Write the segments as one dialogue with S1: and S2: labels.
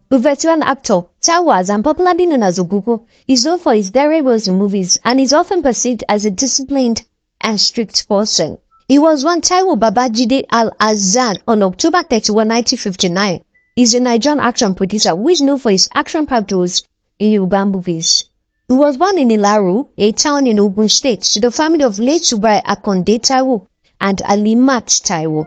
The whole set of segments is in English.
S1: A veteran actor, Taiwo Hassan, popularly known as Ogogo, is known for his daring roles in movies and is often perceived as a disciplined and strict person. He was born Taiwo Babajide Al-Hassan on October 31, 1959. He is a Nigerian actor and producer who is known for his action-packed roles in Yoruba movies. He was born in Ilaro, a town in Ogun State, to the family of late Subai Akonde Taiwo and Alimat Taiwo.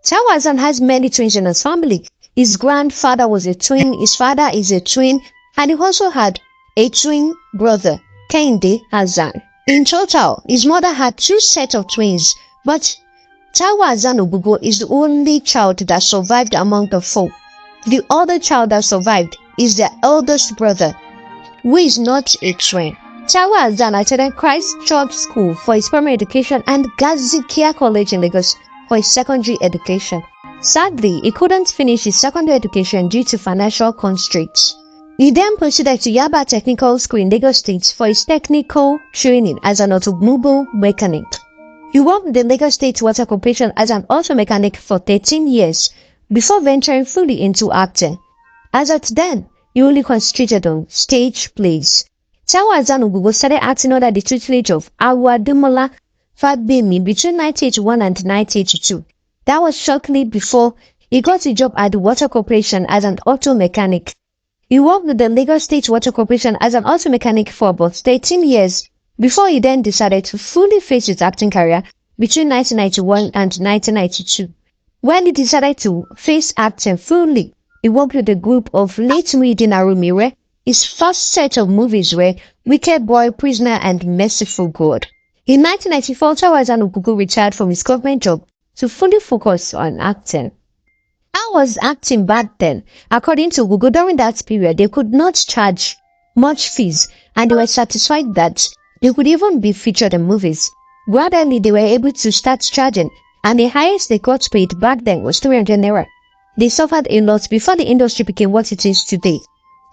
S1: Taiwo Hassan has many twins in his family. His grandfather was a twin, his father is a twin, and he also had a twin brother, Kehinde Hassan. In total, his mother had 2 sets of twins, but Taiwo Hassan Ogogo is the only child that survived among the 4. The other child that survived is their eldest brother, who is not a twin. Taiwo Hassan attended Christ Church School for his primary education and Gazikia College in Lagos for his secondary education. Sadly, he couldn't finish his secondary education due to financial constraints. He then proceeded to Yaba Technical School in Lagos State for his technical training as an automobile mechanic. He worked with the Lagos State Water Corporation as an auto mechanic for 13 years before venturing fully into acting. As at then, he only concentrated on stage plays. Taiwo Hassan Ogogo started acting under the tutelage of Awademola Fabemi between 1981 and 1982. That was shortly before he got a job at the Water Corporation as an auto mechanic. He worked with the Lagos State Water Corporation as an auto mechanic for about 13 years before he then decided to fully face his acting career between 1991 and 1992. When he decided to face acting fully, he worked with a group of late Muideen Arumire. His first set of movies were Wicked Boy, Prisoner, and Merciful God. In 1994, Taiwo Hassan Ogogo retired from his government job to fully focus on acting. How was acting back then? According to Ogogo, during that period, they could not charge much fees and they were satisfied that they could even be featured in movies. Gradually, they were able to start charging, and the highest they got paid back then was 300 naira. They suffered a lot before the industry became what it is today.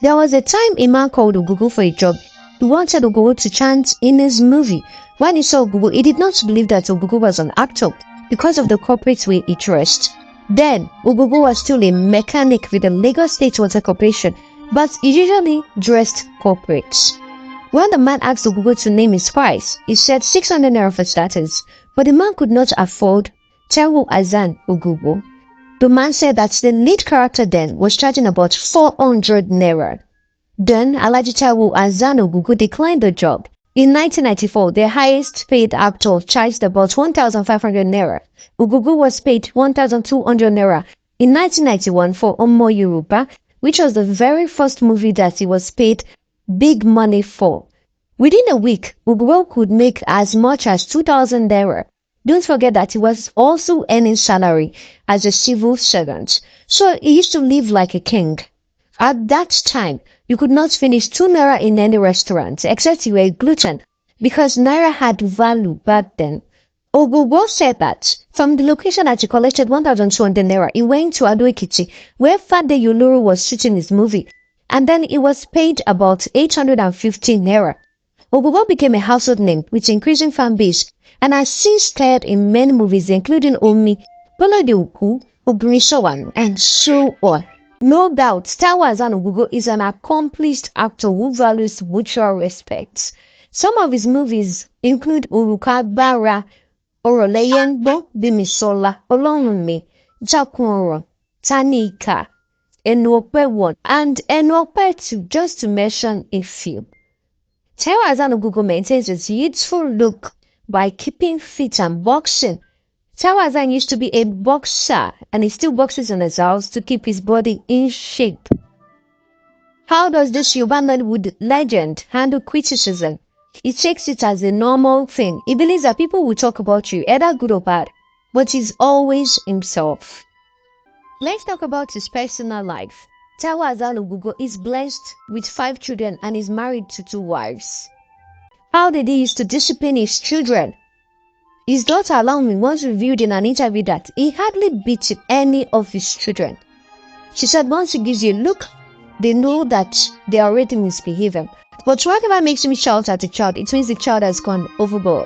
S1: There was a time a man called Ogogo for a job. He wanted Ogogo to chant in his movie. When he saw Ogogo, he did not believe that Ogogo was an actor because of the corporate way he dressed. Then, Ogogo was still a mechanic with the Lagos State Water Corporation, but he usually dressed corporate. When the man asked Ogogo to name his price, he said 600 naira for starters, but the man could not afford Taiwo Hassan Ogogo. The man said that the lead character then was charging about 400 naira. Then, Alhaji Taiwo Hassan Ogogo declined the job. In 1994, the highest paid actor charged about 1,500 naira. Ogogo was paid 1,200 naira in 1991 for Omo Yoruba, which was the very first movie that he was paid big money for. Within a week, Ogogo could make as much as 2,000 naira. Don't forget that he was also earning salary as a civil servant, so he used to live like a king. At that time, you could not finish 2 naira in any restaurant except you were a glutton, because naira had value back then. Ogogo said that from the location that he collected 1,200 naira, he went to Ado-Ekiti, where Fade Ilaro was shooting his movie, and then he was paid about 850 naira. Ogogo became a household name with increasing fan base and has since starred in many movies including Omi, Bolode Oku, Obirisowan, and so on. No doubt, Taiwo Hassan Ogogo is an accomplished actor who values mutual respect. Some of his movies include Oruka Bara, Oroleyenbo, Bimisola, Olorunmi, Jakunoro, Tanika, Enope 1, and Enope 2, just to mention a few. Taiwo Hassan Ogogo maintains his youthful look by keeping fit and boxing. Taiwo Hassan used to be a boxer and he still boxes in his house to keep his body in shape. How does this Yoruba Nollywood legend handle criticism? He takes it as a normal thing. He believes that people will talk about you, either good or bad, but he's always himself. Let's talk about his personal life. Taiwo Hassan Ogogo is blessed with 5 children and is married to 2 wives. How did he used to discipline his children? His daughter Alami once revealed in an interview that he hardly beat any of his children. She said once he gives you a look, they know that they are already misbehaving. But whatever makes him shout at a child, it means the child has gone overboard.